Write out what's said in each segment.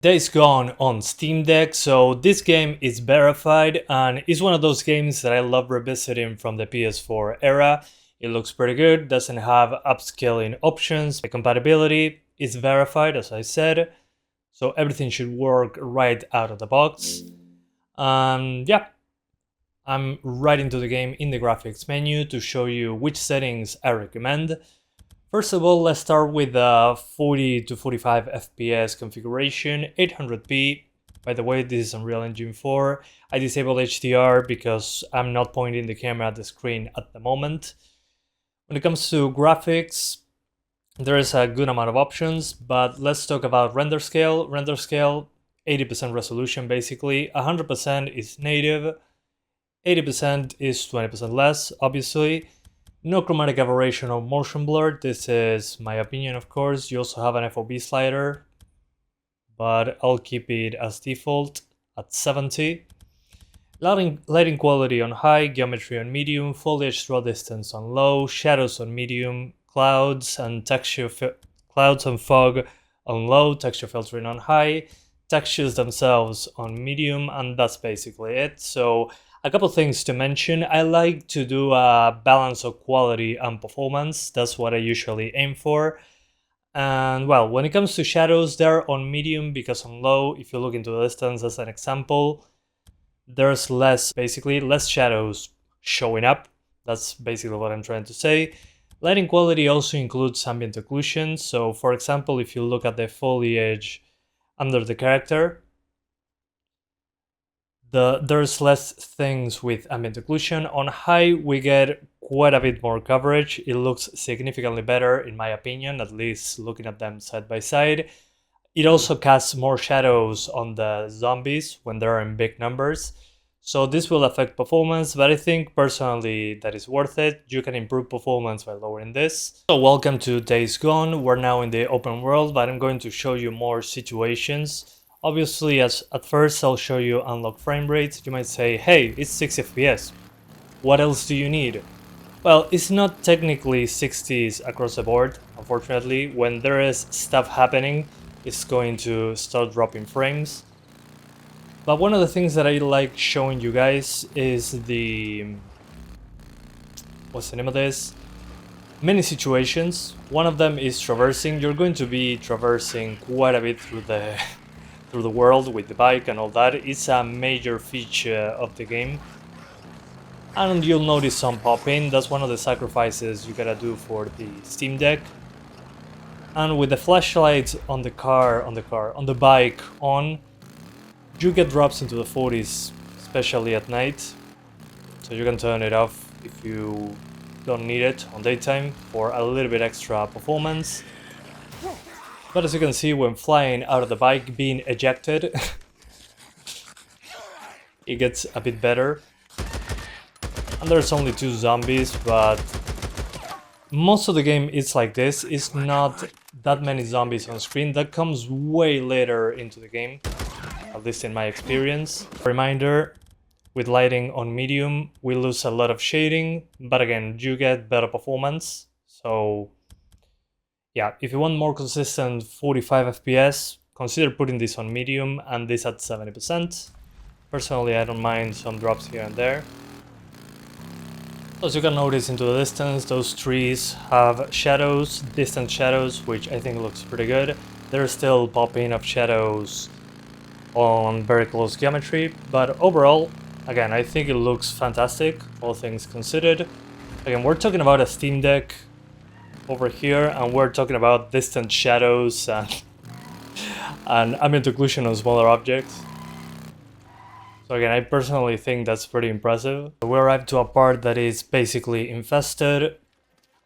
Days Gone on Steam Deck, so this game is verified and is one of those games that I love revisiting from the PS4 era. It looks pretty good, doesn't have upscaling options, the compatibility is verified as I said, so everything should work right out of the box. Yeah, I'm right into the game in the graphics menu to show you which settings I recommend. First of all, let's start with the 40 to 45 FPS configuration, 800p. By the way, this is Unreal Engine 4. I disabled HDR because I'm not pointing the camera at the screen at the moment. When it comes to graphics, there is a good amount of options, but let's talk about render scale. Render scale, 80% resolution basically, 100% is native, 80% is 20% less, obviously. No chromatic aberration or motion blur, this is my opinion of course. You also have an FOV slider, but I'll keep it as default at 70. Lighting quality on high, geometry on medium, foliage draw distance on low, shadows on medium, clouds and fog on low, texture filtering on high, textures themselves on medium, and that's basically it. So a couple things to mention. I like to do a balance of quality and performance. That's what I usually aim for. And well, when it comes to shadows, they're on medium because on low, if you look into the distance as an example, there's less shadows showing up. That's basically what I'm trying to say. Lighting quality also includes ambient occlusion. So for example, if you look at the foliage under the character, there's less things with ambient occlusion. On high, we get quite a bit more coverage. It looks significantly better, in my opinion, at least looking at them side by side. It also casts more shadows on the zombies when they're in big numbers. So this will affect performance, but I think personally that is worth it. You can improve performance by lowering this. So welcome to Days Gone. We're now in the open world, but I'm going to show you more situations. Obviously, at first I'll show you unlocked frame rates. You might say, hey, it's 6 FPS. What else do you need? Well, it's not technically 60s across the board, unfortunately. When there is stuff happening, it's going to start dropping frames. But one of the things that I like showing you guys is the... what's the name of this? Many situations. One of them is traversing. You're going to be traversing quite a bit through the world with the bike and all that. It's a major feature of the game. And you'll notice some popping. That's one of the sacrifices you gotta do for the Steam Deck. And with the flashlight on the bike on, you get drops into the 40s, especially at night. So you can turn it off if you don't need it on daytime for a little bit extra performance. But as you can see, when flying out of the bike, being ejected, it gets a bit better. And there's only 2 zombies, but most of the game is like this. It's not that many zombies on screen. That comes way later into the game, at least in my experience. Reminder, with lighting on medium, we lose a lot of shading, but again, you get better performance. So yeah, if you want more consistent 45 FPS, consider putting this on medium and this at 70%. Personally, I don't mind some drops here and there. As you can notice into the distance, those trees have shadows, distant shadows, which I think looks pretty good. There's still popping of shadows on very close geometry, but overall, again, I think it looks fantastic, all things considered. Again, we're talking about a Steam Deck over here, and we're talking about distant shadows and ambient occlusion on smaller objects. So again, I personally think that's pretty impressive. We arrived to a part that is basically infested,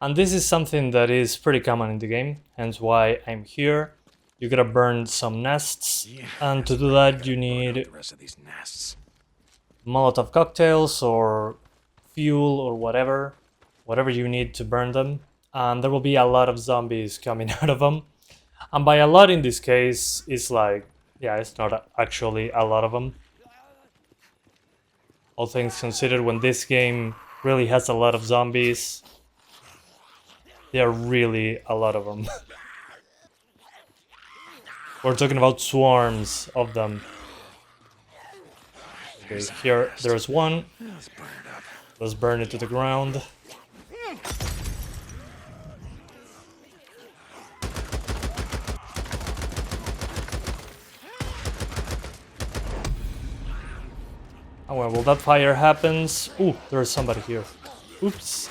and this is something that is pretty common in the game, hence why I'm here. You gotta burn some nests, and to do that you need Molotov cocktails or fuel or whatever you need to burn them. And there will be a lot of zombies coming out of them. And by a lot in this case, it's like, yeah, it's not actually a lot of them. All things considered, when this game really has a lot of zombies, there are really a lot of them. We're talking about swarms of them. Okay, here there's one. Let's burn it to the ground. Oh well, that fire happens. Ooh, there's somebody here. Oops.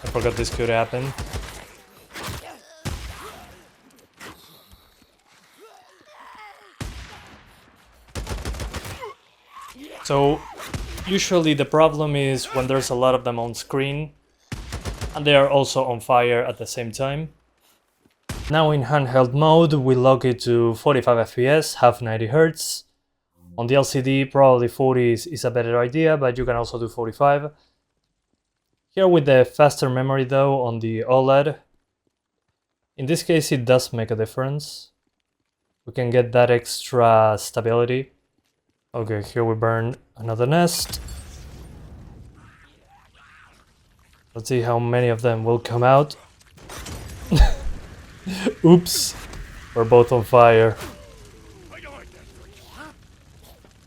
I forgot this could happen. So, usually the problem is when there's a lot of them on screen and they are also on fire at the same time. Now in handheld mode, we lock it to 45 FPS, half 90 Hz. On the LCD, probably 40 is a better idea, but you can also do 45. Here with the faster memory though, on the OLED, in this case it does make a difference. We can get that extra stability. Okay, here we burn another nest. Let's see how many of them will come out. Oops, we're both on fire.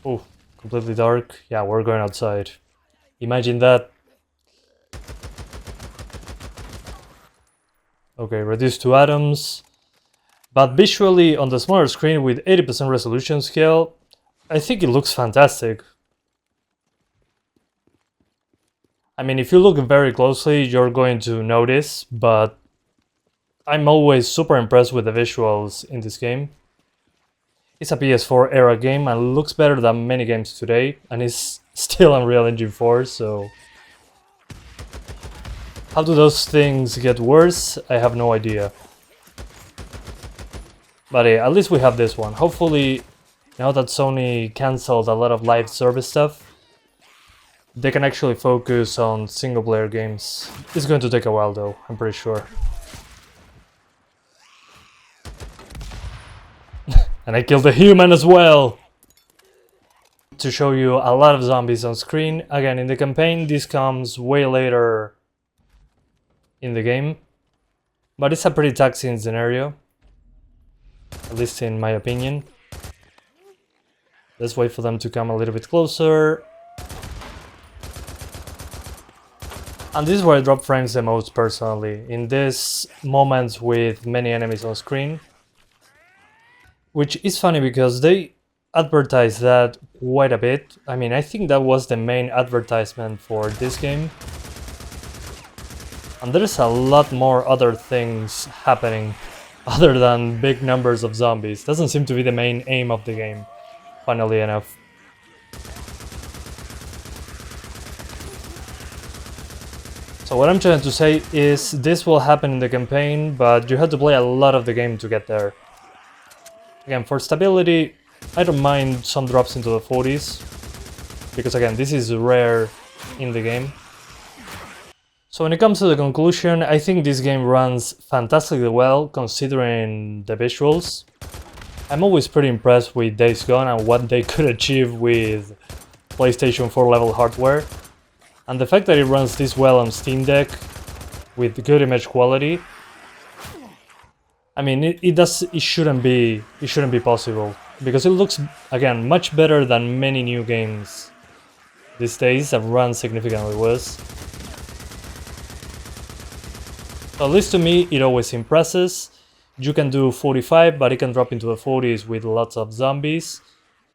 Oh, completely dark. Yeah, we're going outside. Imagine that. Okay, reduced to atoms. But visually, on the smaller screen with 80% resolution scale, I think it looks fantastic. I mean, if you look very closely, you're going to notice, but I'm always super impressed with the visuals in this game. It's a PS4 era game and looks better than many games today, and it's still Unreal Engine 4, so... How do those things get worse? I have no idea. But hey, at least we have this one. Hopefully, now that Sony cancelled a lot of live service stuff, they can actually focus on single-player games. It's going to take a while though, I'm pretty sure. And I killed a human as well! To show you a lot of zombies on screen. Again, in the campaign, this comes way later in the game. But it's a pretty taxing scenario. At least in my opinion. Let's wait for them to come a little bit closer. And this is where I drop frames the most personally. In this moment with many enemies on screen. Which is funny because they advertise that quite a bit. I mean, I think that was the main advertisement for this game. And there's a lot more other things happening other than big numbers of zombies. Doesn't seem to be the main aim of the game, funnily enough. So what I'm trying to say is this will happen in the campaign, but you have to play a lot of the game to get there. Again, for stability, I don't mind some drops into the 40s, because again, this is rare in the game. So when it comes to the conclusion, I think this game runs fantastically well considering the visuals. I'm always pretty impressed with Days Gone and what they could achieve with PlayStation 4 level hardware. And the fact that it runs this well on Steam Deck with good image quality, I mean, it shouldn't be possible, because it looks, again, much better than many new games these days that run significantly worse. So at least to me, it always impresses. You can do 45, but it can drop into the 40s with lots of zombies.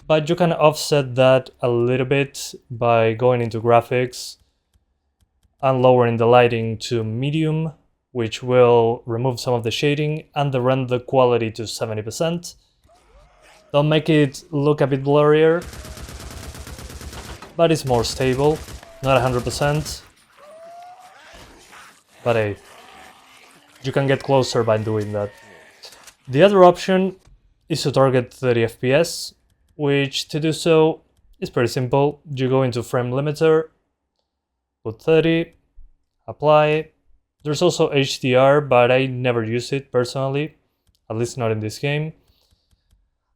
But you can offset that a little bit by going into graphics and lowering the lighting to medium, which will remove some of the shading and the render quality to 70%. They'll make it look a bit blurrier, but it's more stable, not 100%. But hey, you can get closer by doing that. The other option is to target 30 FPS, which to do so is pretty simple. You go into frame limiter, put 30, apply. There's also HDR, but I never use it personally, at least not in this game.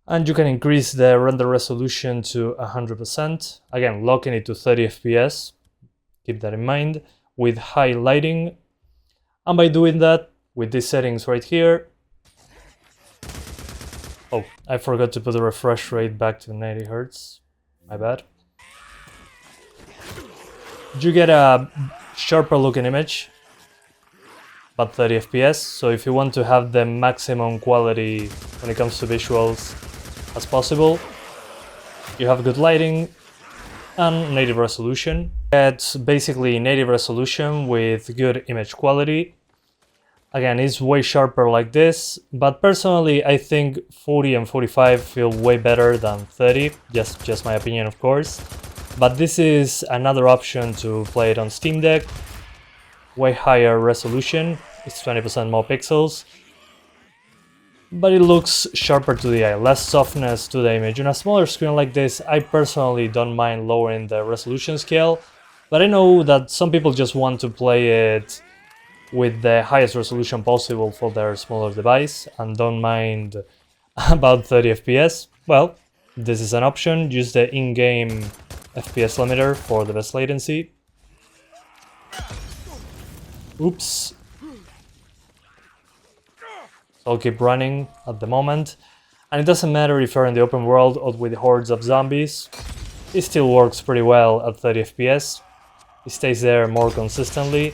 And you can increase the render resolution to 100%, again locking it to 30 FPS, keep that in mind, with high lighting. And by doing that, with these settings right here, Oh, I forgot to put the refresh rate back to 90 Hz. My bad. You get a sharper looking image, but 30 FPS. So if you want to have the maximum quality when it comes to visuals as possible, you have good lighting and native resolution. It's basically native resolution with good image quality. Again, it's way sharper like this, but personally I think 40 and 45 feel way better than 30, just my opinion of course. But this is another option to play it on Steam Deck. Way higher resolution, it's 20% more pixels, but it looks sharper to the eye, less softness to the image. On a smaller screen like this, I personally don't mind lowering the resolution scale, but I know that some people just want to play it with the highest resolution possible for their smaller device and don't mind about 30 FPS. Well, this is an option. Use the in-game FPS limiter for the best latency. Oops. So I'll keep running at the moment. And it doesn't matter if you're in the open world or with hordes of zombies. It still works pretty well at 30 FPS. It stays there more consistently.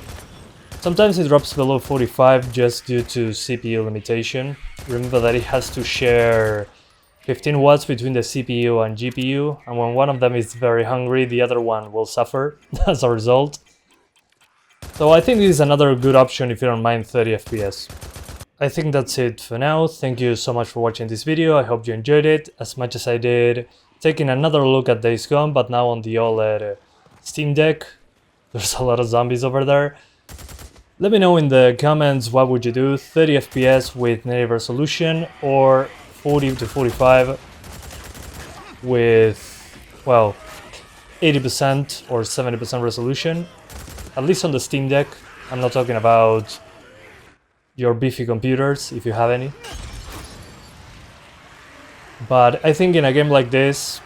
Sometimes it drops below 45 just due to CPU limitation. Remember that it has to share 15 watts between the CPU and GPU, and when one of them is very hungry, the other one will suffer as a result. So I think this is another good option if you don't mind 30 FPS. I think that's it for now. Thank you so much for watching this video. I hope you enjoyed it as much as I did taking another look at Days Gone, but now on the OLED Steam Deck. There's a lot of zombies over there. Let me know in the comments what would you do, 30 FPS with native resolution or 40 to 45 with, well, 80% or 70% resolution, at least on the Steam Deck. I'm not talking about your beefy computers, if you have any. But I think in a game like this,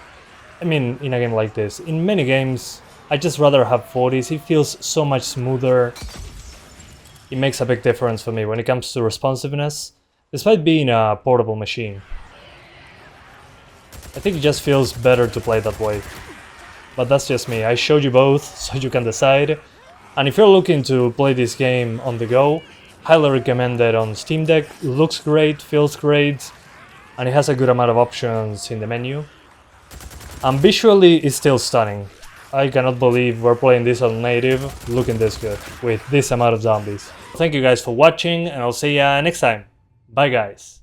in many games, I just rather have 40s. It feels so much smoother. It makes a big difference for me when it comes to responsiveness, despite being a portable machine. I think it just feels better to play that way. But that's just me. I showed you both, so you can decide. And if you're looking to play this game on the go, highly recommend it on Steam Deck. It looks great, feels great, and it has a good amount of options in the menu. And visually, it's still stunning. I cannot believe we're playing this on native, looking this good, with this amount of zombies. Thank you guys for watching, and I'll see ya next time. Bye guys.